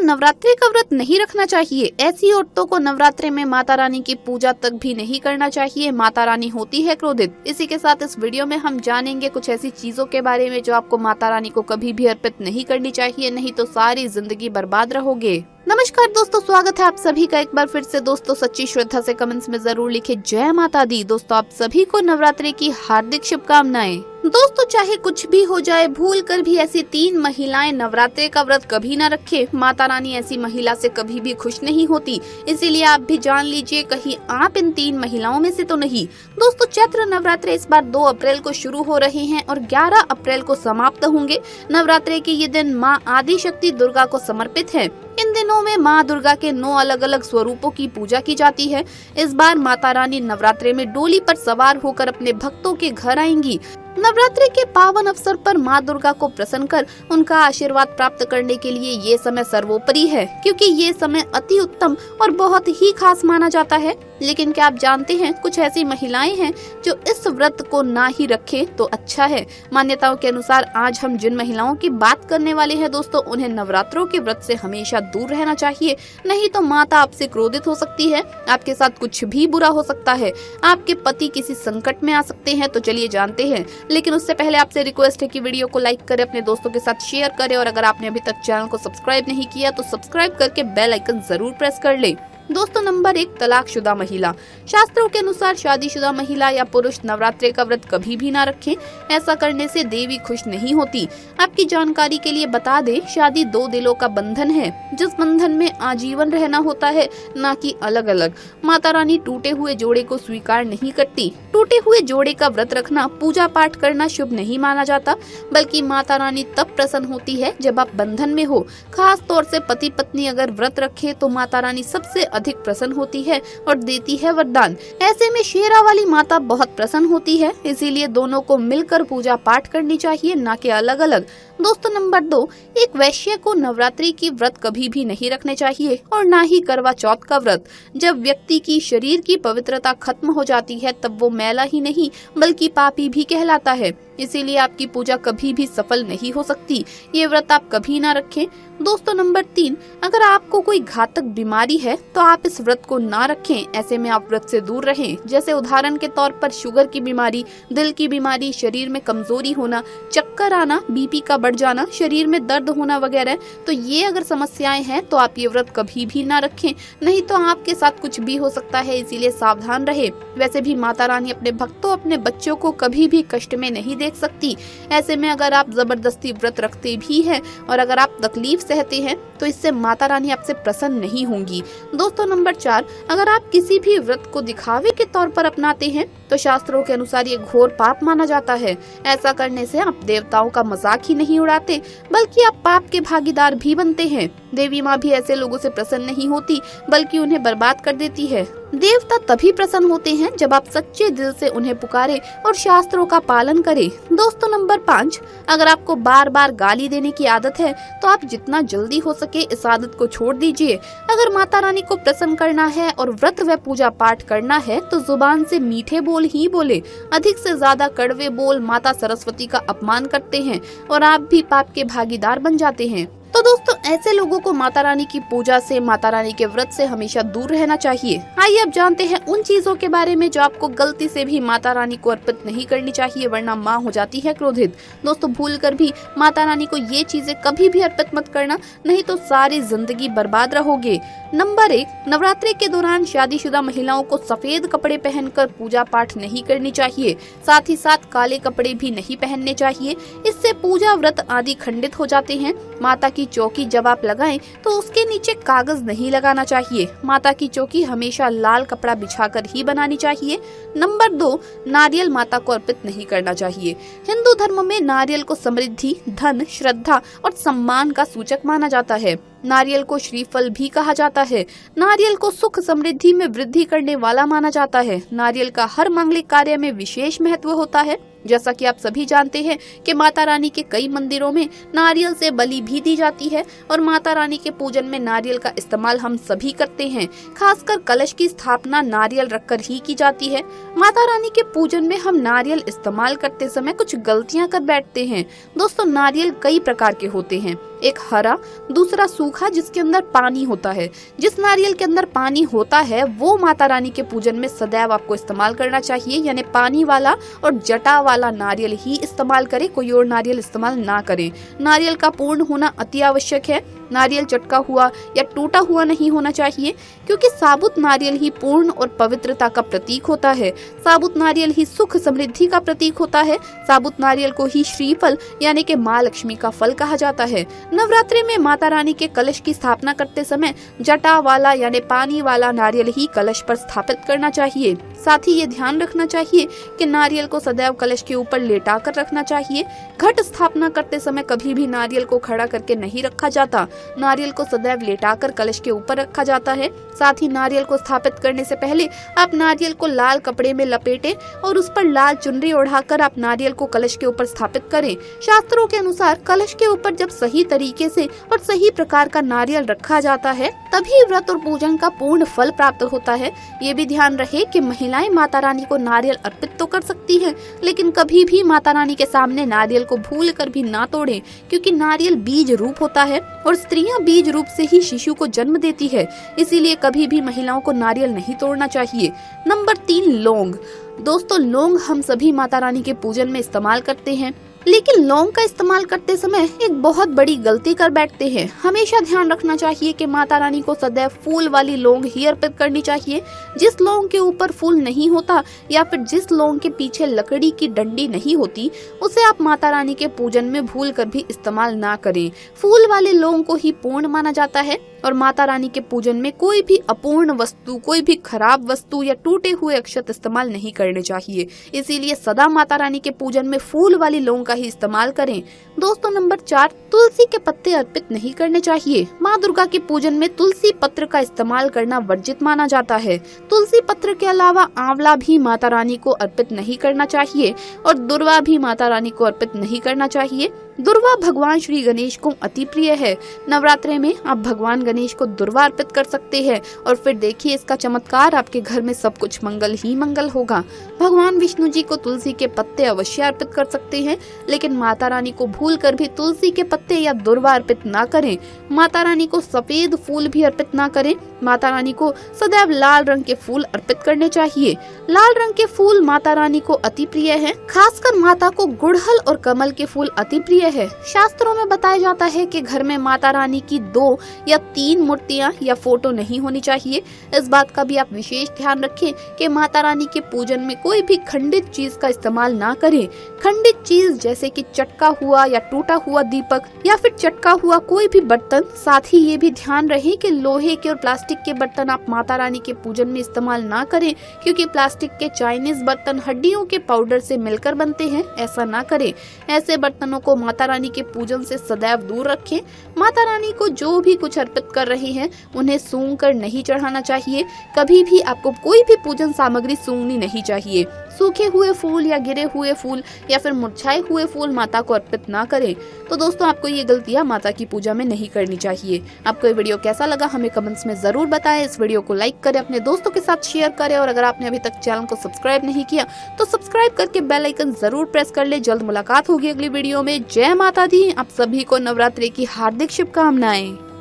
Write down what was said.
नवरात्रि का व्रत नहीं रखना चाहिए। ऐसी औरतों को नवरात्रि में माता रानी की पूजा तक भी नहीं करना चाहिए। माता रानी होती है क्रोधित। इसी के साथ इस वीडियो में हम जानेंगे कुछ ऐसी चीजों के बारे में जो आपको माता रानी को कभी भी अर्पित नहीं करनी चाहिए, नहीं तो सारी जिंदगी बर्बाद रहोगे। नमस्कार दोस्तों, स्वागत है आप सभी का एक बार फिर से। दोस्तों सच्ची श्रद्धा से कमेंट्स में जरूर लिखे जय माता दी। दोस्तों आप सभी को नवरात्रि की हार्दिक शुभकामनाएं। दोस्तों चाहे कुछ भी हो जाए, भूल कर भी ऐसी 3 महिलाएं नवरात्रि का व्रत कभी ना रखे। माता रानी ऐसी महिला से कभी भी खुश नहीं होती, इसीलिए आप भी जान लीजिए कहीं आप इन 3 महिलाओं में से तो नहीं। दोस्तों चैत्र नवरात्रि इस बार 2 अप्रैल को शुरू हो रहे हैं और 11 अप्रैल को समाप्त होंगे। नवरात्रि के ये दिन माँ आदि शक्ति दुर्गा को समर्पित है। इन दिनों में माँ दुर्गा के 9 अलग अलग स्वरूपों की पूजा की जाती है। इस बार माता रानी नवरात्रि में डोली पर सवार होकर अपने भक्तों के घर आएंगी। नवरात्रि के पावन अवसर पर माँ दुर्गा को प्रसन्न कर उनका आशीर्वाद प्राप्त करने के लिए ये समय सर्वोपरि है, क्योंकि ये समय अति उत्तम और बहुत ही खास माना जाता है। लेकिन क्या आप जानते हैं कुछ ऐसी महिलाएं हैं जो इस व्रत को ना ही रखें तो अच्छा है। मान्यताओं के अनुसार आज हम जिन महिलाओं की बात करने वाले हैं दोस्तों, उन्हें नवरात्रों के व्रत से हमेशा दूर रहना चाहिए, नहीं तो माता आपसे क्रोधित हो सकती है। आपके साथ कुछ भी बुरा हो सकता है, आपके पति किसी संकट में आ सकते हैं। तो चलिए जानते हैं, लेकिन उससे पहले आपसे रिक्वेस्ट है कि वीडियो को लाइक करें, अपने दोस्तों के साथ शेयर करें और अगर आपने अभी तक चैनल को सब्सक्राइब नहीं किया तो सब्सक्राइब करके बेल आइकन जरूर प्रेस कर ले। दोस्तों नंबर 1, तलाकशुदा महिला। शास्त्रों के अनुसार शादीशुदा महिला या पुरुष नवरात्रि का व्रत कभी भी ना रखें। ऐसा करने से देवी खुश नहीं होती। आपकी जानकारी के लिए बता दें, शादी 2 दिलों का बंधन है, जिस बंधन में आजीवन रहना होता है, ना कि अलग अलग। माता रानी टूटे हुए जोड़े को स्वीकार नहीं करती। टूटे हुए जोड़े का व्रत रखना, पूजा पाठ करना शुभ नहीं माना जाता, बल्कि माता रानी तब प्रसन्न होती है जब आप बंधन में हो। खास तौर से पति पत्नी अगर व्रत रखे तो माता रानी सबसे अधिक प्रसन्न होती है और देती है वरदान। ऐसे में शेरा वाली माता बहुत प्रसन्न होती है, इसीलिए दोनों को मिलकर पूजा पाठ करनी चाहिए, ना कि अलग अलग। दोस्तों नंबर 2, एक वैश्य को नवरात्रि की व्रत कभी भी नहीं रखने चाहिए और ना ही करवा चौथ का व्रत। जब व्यक्ति की शरीर की पवित्रता खत्म हो जाती है तब वो मैला ही नहीं बल्कि पापी भी कहलाता है, इसीलिए आपकी पूजा कभी भी सफल नहीं हो सकती। ये व्रत आप कभी ना रखें। दोस्तों नंबर 3, अगर आपको कोई घातक बीमारी है तो आप इस व्रत को ना रखें। ऐसे में आप व्रत से दूर रहें। जैसे उदाहरण के तौर पर शुगर की बीमारी, दिल की बीमारी, शरीर में कमजोरी होना, चक्कर आना, बीपी का बढ़ जाना, शरीर में दर्द होना वगैरह। तो ये अगर समस्याएं हैं तो आप ये व्रत कभी भी ना रखें, नहीं तो आपके साथ कुछ भी हो सकता है, इसीलिए सावधान रहे। वैसे भी माता रानी अपने भक्तों, अपने बच्चों को कभी भी कष्ट में नहीं देख सकती। ऐसे में अगर आप जबरदस्ती व्रत रखते भी हैं और अगर आप तकलीफ सहते हैं तो इससे माता रानी आपसे प्रसन्न नहीं होंगी। दोस्तों नंबर 4, अगर आप किसी भी व्रत को दिखावे के तौर पर अपनाते हैं तो शास्त्रों के अनुसार ये घोर पाप माना जाता है। ऐसा करने से आप देवताओं का मजाक ही नहीं उड़ाते बल्कि आप पाप के भागीदार भी बनते हैं। देवी माँ भी ऐसे लोगों से प्रसन्न नहीं होती बल्कि उन्हें बर्बाद कर देती है। देवता तभी प्रसन्न होते हैं जब आप सच्चे दिल से उन्हें पुकारे और शास्त्रों का पालन करें। दोस्तों नंबर 5, अगर आपको बार बार गाली देने की आदत है तो आप जितना जल्दी हो सके इस आदत को छोड़ दीजिए। अगर माता रानी को प्रसन्न करना है और व्रत व पूजा पाठ करना है तो जुबान से मीठे बोल ही बोले। अधिक से ज्यादा कड़वे बोल माता सरस्वती का अपमान करते हैं और आप भी पाप के भागीदार बन जाते हैं। तो दोस्तों ऐसे लोगों को माता रानी की पूजा से, माता रानी के व्रत से हमेशा दूर रहना चाहिए। आइए अब जानते हैं उन चीजों के बारे में जो आपको गलती से भी माता रानी को अर्पित नहीं करनी चाहिए, वरना माँ हो जाती है क्रोधित। दोस्तों भूल कर भी माता रानी को ये चीजें कभी भी अर्पित मत करना, नहीं तो सारी जिंदगी बर्बाद रहोगे। नंबर 1, नवरात्रि के दौरान शादीशुदा महिलाओं को सफेद कपड़े पहनकर पूजा पाठ नहीं करनी चाहिए। साथ ही साथ काले कपड़े भी नहीं पहनने चाहिए, इससे पूजा व्रत आदि खंडित हो जाते हैं। माता की चौकी जब आप लगाएं तो उसके नीचे कागज नहीं लगाना चाहिए। माता की चौकी हमेशा लाल कपड़ा बिछाकर ही बनानी चाहिए। नंबर 2, नारियल माता को अर्पित नहीं करना चाहिए। हिंदू धर्म में नारियल को समृद्धि, धन, श्रद्धा और सम्मान का सूचक माना जाता है। नारियल को श्रीफल भी कहा जाता है। नारियल को सुख समृद्धि में वृद्धि करने वाला माना जाता है। नारियल का हर मांगलिक कार्य में विशेष महत्व होता है। जैसा कि आप सभी जानते हैं कि माता रानी के कई मंदिरों में नारियल से बलि भी दी जाती है और माता रानी के पूजन में नारियल का इस्तेमाल हम सभी करते हैं। खासकर कलश की स्थापना नारियल रखकर ही की जाती है। माता रानी के पूजन में हम नारियल इस्तेमाल करते समय कुछ गलतियां कर बैठते हैं। दोस्तों नारियल कई प्रकार के होते हैं। एक हरा, दूसरा सूखा जिसके अंदर पानी होता है। जिस नारियल के अंदर पानी होता है वो माता रानी के पूजन में सदैव आपको इस्तेमाल करना चाहिए, यानी पानी वाला और जटा वाला नारियल ही इस्तेमाल करें, कोई और नारियल इस्तेमाल ना करें। नारियल का पूर्ण होना अति आवश्यक है। नारियल चटका हुआ या टूटा हुआ नहीं होना चाहिए, क्योंकि साबुत नारियल ही पूर्ण और पवित्रता का प्रतीक होता है। साबुत नारियल ही सुख समृद्धि का प्रतीक होता है। साबुत नारियल को ही श्रीफल यानी कि माँ लक्ष्मी का फल कहा जाता है। नवरात्रि में माता रानी के कलश की स्थापना करते समय जटा वाला यानी पानी वाला नारियल ही कलश पर स्थापित करना चाहिए। साथ ही ये ध्यान रखना चाहिए कि नारियल को सदैव कलश के ऊपर लेटा कर रखना चाहिए। घट स्थापना करते समय कभी भी नारियल को खड़ा करके नहीं रखा जाता। नारियल को सदैव लेटाकर कलश के ऊपर रखा जाता है। साथ ही नारियल को स्थापित करने से पहले आप नारियल को लाल कपड़े में लपेटें और उस पर लाल चुनरी ओढ़ाकर आप नारियल को कलश के ऊपर स्थापित करें। शास्त्रों के अनुसार कलश के ऊपर जब सही तरीके से और सही प्रकार का नारियल रखा जाता है तभी व्रत और पूजन का पूर्ण फल प्राप्त होता है। ये भी ध्यान रहे कि महिलाएं माता रानी को नारियल अर्पित तो कर सकती हैं, लेकिन कभी भी माता रानी के सामने नारियल को भूल कर भी ना तोड़ें, क्योंकि नारियल बीज रूप होता है और स्त्रियां बीज रूप से ही शिशु को जन्म देती है। इसीलिए कभी भी महिलाओं को नारियल नहीं तोड़ना चाहिए। नंबर 3, लौंग। दोस्तों, लौंग हम सभी माता रानी के पूजन में इस्तेमाल करते हैं, लेकिन लौंग का इस्तेमाल करते समय एक बहुत बड़ी गलती कर बैठते हैं। हमेशा ध्यान रखना चाहिए कि माता रानी को सदैव फूल वाली लौंग ही अर्पित करनी चाहिए। जिस लौंग के ऊपर फूल नहीं होता या फिर जिस लौंग के पीछे लकड़ी की डंडी नहीं होती उसे आप माता रानी के पूजन में भूल कर भी इस्तेमाल ना करें। फूल वाले लौंग को ही पूर्ण माना जाता है और माता रानी के पूजन में कोई भी अपूर्ण वस्तु, कोई भी खराब वस्तु या टूटे हुए अक्षत इस्तेमाल नहीं करने चाहिए। इसीलिए सदा माता रानी के पूजन में फूल वाली लौंग का ही इस्तेमाल करें। दोस्तों, नंबर 4, तुलसी के पत्ते अर्पित नहीं करने चाहिए। माँ दुर्गा के पूजन में तुलसी पत्र का इस्तेमाल करना वर्जित माना जाता है। तुलसी पत्र के अलावा आंवला भी माता रानी को अर्पित नहीं करना चाहिए और दुर्वा भी माता रानी को अर्पित नहीं करना चाहिए। दुर्वा भगवान श्री गणेश को अति प्रिय है। नवरात्रि में आप भगवान गणेश को दुर्वा अर्पित कर सकते हैं और फिर देखिए इसका चमत्कार, आपके घर में सब कुछ मंगल ही मंगल होगा। भगवान विष्णु जी को तुलसी के पत्ते अवश्य अर्पित कर सकते हैं, लेकिन माता रानी को भूल कर भी तुलसी के पत्ते या दुर्वा अर्पित ना करें। माता रानी को सफेद फूल भी अर्पित ना करें। माता रानी को सदैव लाल रंग के फूल अर्पित करने चाहिए। लाल रंग के फूल माता रानी को अति प्रिय है। खासकर माता को गुड़हल और कमल के फूल अति प्रिय है। शास्त्रों में बताया जाता है कि घर में माता रानी की 2 या 3 मूर्तियां या फोटो नहीं होनी चाहिए। इस बात का भी आप विशेष ध्यान रखें कि माता रानी के पूजन में कोई भी खंडित चीज का इस्तेमाल ना करें। खंडित चीज जैसे कि चटका हुआ या टूटा हुआ दीपक या फिर चटका हुआ कोई भी बर्तन। साथ ही ये भी ध्यान रहे कि लोहे के और प्लास्टिक के बर्तन आप माता रानी के पूजन में इस्तेमाल ना करें, क्योंकि प्लास्टिक के चाइनीज बर्तन हड्डियों के पाउडर से मिलकर बनते हैं। ऐसा ना करें। ऐसे बर्तनों को माता रानी के पूजन से सदैव दूर रखें। माता रानी को जो भी कुछ अर्पित कर रहे हैं उन्हें सूंघ कर नहीं चढ़ाना चाहिए। कभी भी आपको कोई भी पूजन सामग्री सूंघनी नहीं चाहिए। सूखे हुए फूल या गिरे हुए फूल या फिर मुरझाए हुए फूल माता को अर्पित ना करें। तो दोस्तों, आपको ये गलतियां माता की पूजा में नहीं करनी चाहिए। आपको ये वीडियो कैसा लगा हमें कमेंट्स में जरूर बताएं। इस वीडियो को लाइक करें, अपने दोस्तों के साथ शेयर करें और अगर आपने अभी तक चैनल को सब्सक्राइब नहीं किया तो सब्सक्राइब करके बेल आइकन जरूर प्रेस कर ले। जल्द मुलाकात होगी अगली वीडियो में। जय माता दी। आप सभी को नवरात्रि की हार्दिक शुभकामनाएं।